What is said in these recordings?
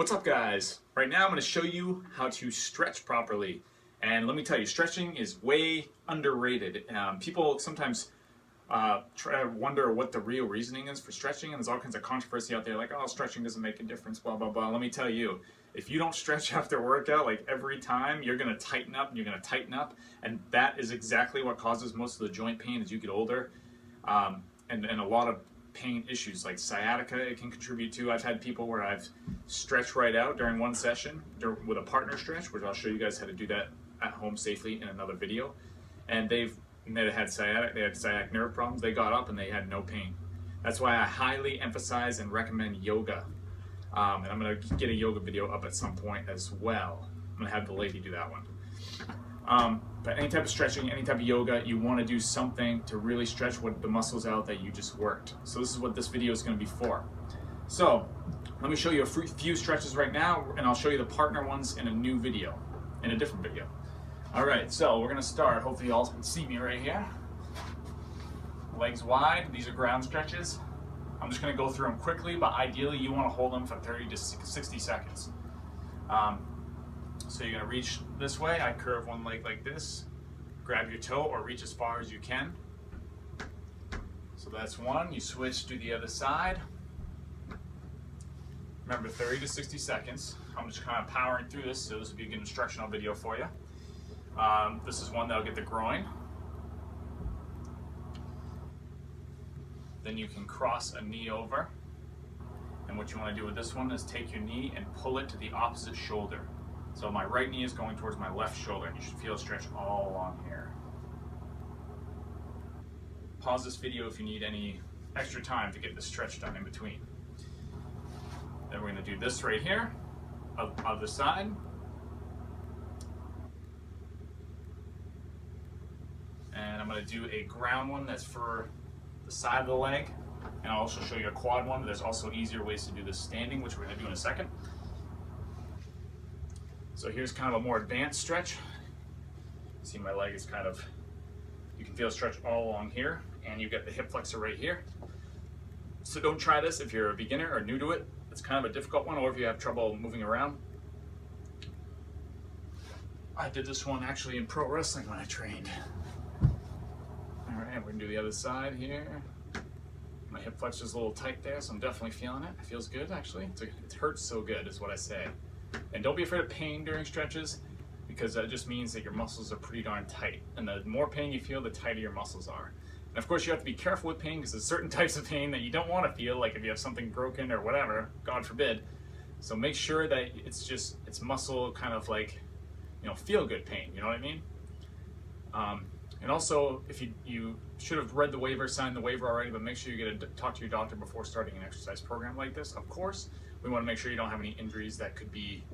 What's up, guys? Right now I'm going to show you how to stretch properly. And let me tell you, stretching is way underrated. People sometimes try to wonder what the real reasoning is for stretching, and there's all kinds of controversy out there like, oh, stretching doesn't make a difference, blah, blah, blah. Let me tell you, if you don't stretch after workout, like every time, you're going to tighten up and you're going to tighten up, and that is exactly what causes most of the joint pain as you get older. And a lot of pain issues like sciatica it can contribute to. I've had people where I've stretched right out during one session with a partner stretch, which I'll show you guys how to do that at home safely in another video. And they had sciatic nerve problems. They got up and they had no pain. That's why I highly emphasize and recommend yoga. And I'm going to get a yoga video up at some point as well. I'm going to have the lady do that one. But any type of stretching, any type of yoga, you want to do something to really stretch the muscles out that you just worked. So this is what this video is going to be for. So let me show you a few stretches right now, and I'll show you the partner ones in a new video, in a different video. All right, so we're going to start. Hopefully you all can see me right here. Legs wide. These are ground stretches. I'm just going to go through them quickly, but ideally you want to hold them for 30 to 60 seconds. So you're going to reach this way. I curve one leg like this. Grab your toe or reach as far as you can. So that's one. You switch to the other side. Remember, 30 to 60 seconds. I'm just kind of powering through this, so this will be a good instructional video for you. This is one that'll get the groin. Then you can cross a knee over. And what you want to do with this one is take your knee and pull it to the opposite shoulder. So my right knee is going towards my left shoulder, and you should feel a stretch all along here. Pause this video if you need any extra time to get this stretch done in between. Then we're going to do this right here, other side. And I'm going to do a ground one that's for the side of the leg. And I'll also show you a quad one. There's also easier ways to do this standing, which we're going to do in a second. So here's kind of a more advanced stretch. See, my leg is kind of, you can feel a stretch all along here, and you've got the hip flexor right here. So don't try this if you're a beginner or new to it. It's kind of a difficult one, or if you have trouble moving around. I did this one actually in pro wrestling when I trained. All right, we're gonna do the other side here. My hip flexor is a little tight there, so I'm definitely feeling it. It feels good, actually. It hurts so good, is what I say. And don't be afraid of pain during stretches, because that just means that your muscles are pretty darn tight. And the more pain you feel, the tighter your muscles are. And of course you have to be careful with pain, because there's certain types of pain that you don't want to feel, like if you have something broken or whatever, God forbid. So make sure that it's muscle kind of like, feel good pain, you know what I mean? And also, if you should have read the waiver, signed the waiver already, but make sure you talk to your doctor before starting an exercise program like this. Of course, we want to make sure you don't have any injuries that could be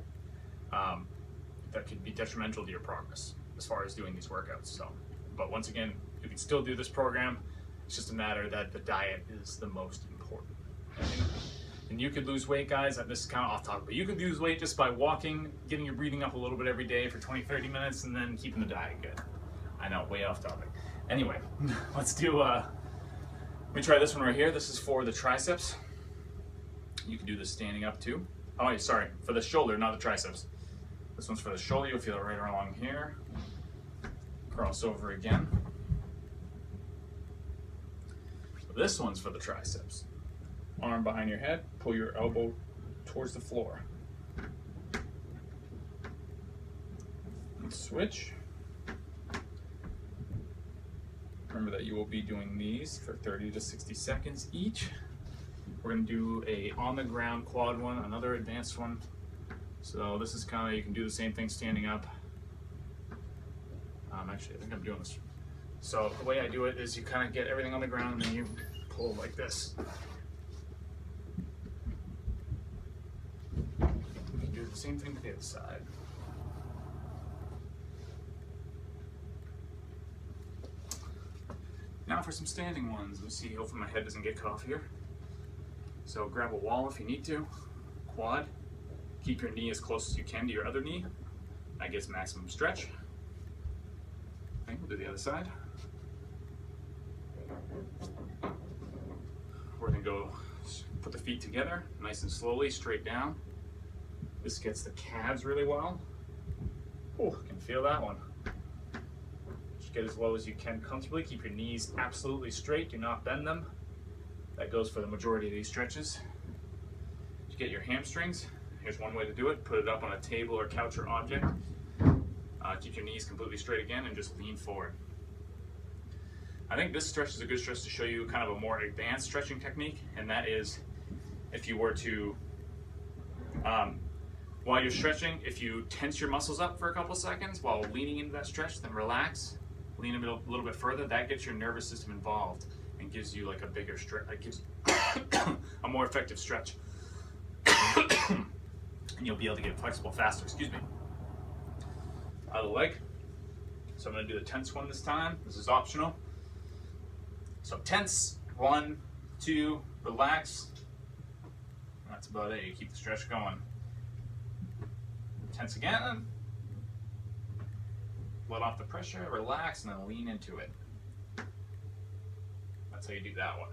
detrimental to your progress as far as doing these workouts. So, but once again, you can still do this program. It's just a matter that the diet is the most important. And you could lose weight, guys. This is kind of off topic, but you could lose weight just by walking, getting your breathing up a little bit every day for 20-30 minutes, and then keeping the diet good. I know, way off topic. Anyway, let's do, let me try this one right here. This is for the triceps. You can do this standing up too. Oh, sorry, for the shoulder, not the triceps. This one's for the shoulder. You'll feel it right along here. Cross over again. This one's for the triceps. Arm behind your head, pull your elbow towards the floor. And switch. Remember that you will be doing these for 30 to 60 seconds each. We're going to do a on the ground quad one, another advanced one. So this is kind of, you can do the same thing standing up. Actually, I think I'm doing this. So the way I do it is you kind of get everything on the ground and then you pull like this. You can do the same thing to the other side. Now for some standing ones. Let me see, hopefully my head doesn't get cut off here. So grab a wall if you need to. Quad. Keep your knee as close as you can to your other knee. That gets maximum stretch. Okay, we'll do the other side. We're gonna go put the feet together, nice and slowly, straight down. This gets the calves really well. Oh, I can feel that one. Just get as low as you can comfortably. Keep your knees absolutely straight. Do not bend them. That goes for the majority of these stretches. To get your hamstrings, here's one way to do it. Put it up on a table or couch or object. Keep your knees completely straight again and just lean forward. I think this stretch is a good stretch to show you kind of a more advanced stretching technique, and that is if you were to, while you're stretching, if you tense your muscles up for a couple seconds while leaning into that stretch, then relax, lean a little bit further. That gets your nervous system involved and gives you like a bigger stretch, it gives a more effective stretch. And you'll be able to get flexible faster, excuse me. Other leg. So I'm going to do the tense one this time. This is optional. So tense, 1, 2, relax. That's about it. You keep the stretch going. Tense again. Let off the pressure, relax, and then lean into it. That's how you do that one.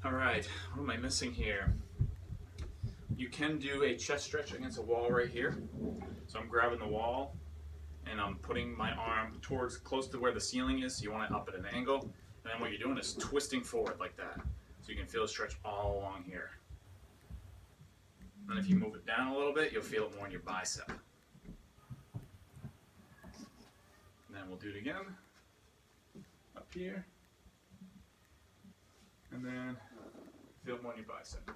All right, what am I missing here? You can do a chest stretch against a wall right here. So I'm grabbing the wall and I'm putting my arm towards close to where the ceiling is. So you want it up at an angle. And then what you're doing is twisting forward like that. So you can feel the stretch all along here. And if you move it down a little bit, you'll feel it more in your bicep. And then we'll do it again. Up here. And then feel it more in your bicep.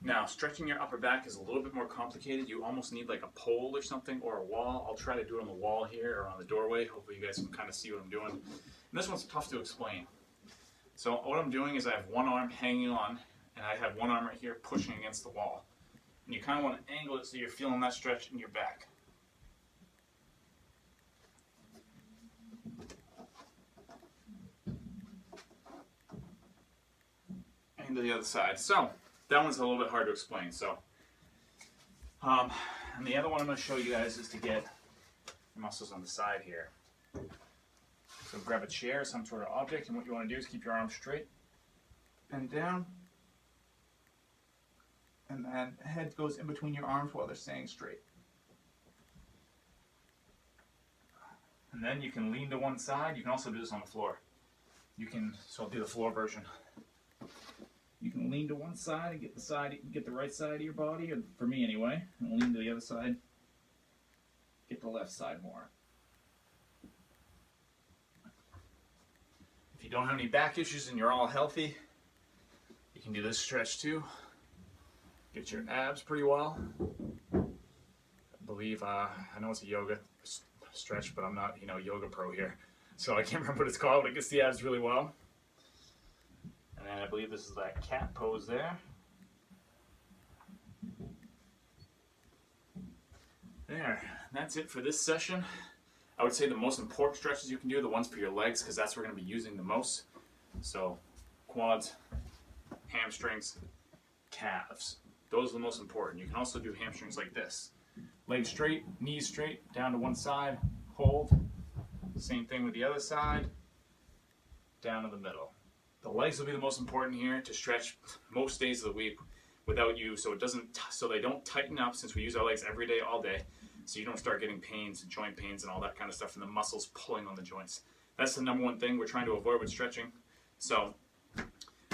Now, stretching your upper back is a little bit more complicated. You almost need like a pole or something or a wall. I'll try to do it on the wall here or on the doorway. Hopefully you guys can kind of see what I'm doing. And this one's tough to explain. So what I'm doing is I have one arm hanging on and I have one arm right here pushing against the wall. And you kind of want to angle it so you're feeling that stretch in your back. And to the other side. So that one's a little bit hard to explain. So, and the other one I'm going to show you guys is to get the muscles on the side here. So grab a chair, some sort of object, and what you want to do is keep your arms straight and down. And then head goes in between your arms while they're staying straight. And then you can lean to one side. You can also do this on the floor. So I'll do the floor version. You can lean to one side and get the right side of your body, or for me anyway, and lean to the other side. Get the left side more. If you don't have any back issues and you're all healthy, you can do this stretch too. Get your abs pretty well. I believe, I know it's a yoga stretch, but I'm not, yoga pro here. So I can't remember what it's called, but it gets the abs really well. And I believe this is that cat pose there. There, that's it for this session. I would say the most important stretches you can do are the ones for your legs, because that's what we're going to be using the most. So quads, hamstrings, calves. Those are the most important. You can also do hamstrings like this. Legs straight, knees straight, down to one side, hold. Same thing with the other side, down to the middle. The legs will be the most important here to stretch most days of the week without you, so they don't tighten up, since we use our legs every day, all day, so you don't start getting pains and joint pains and all that kind of stuff, and the muscles pulling on the joints. That's the number one thing we're trying to avoid with stretching. So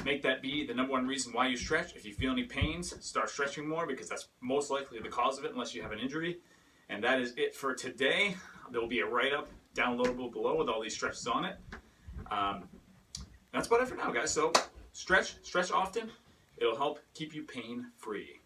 make that be the number one reason why you stretch. If you feel any pains, start stretching more, because that's most likely the cause of it, unless you have an injury. And that is it for today. There will be a write-up downloadable below with all these stretches on it. That's about it for now, guys. So stretch often. It'll help keep you pain-free.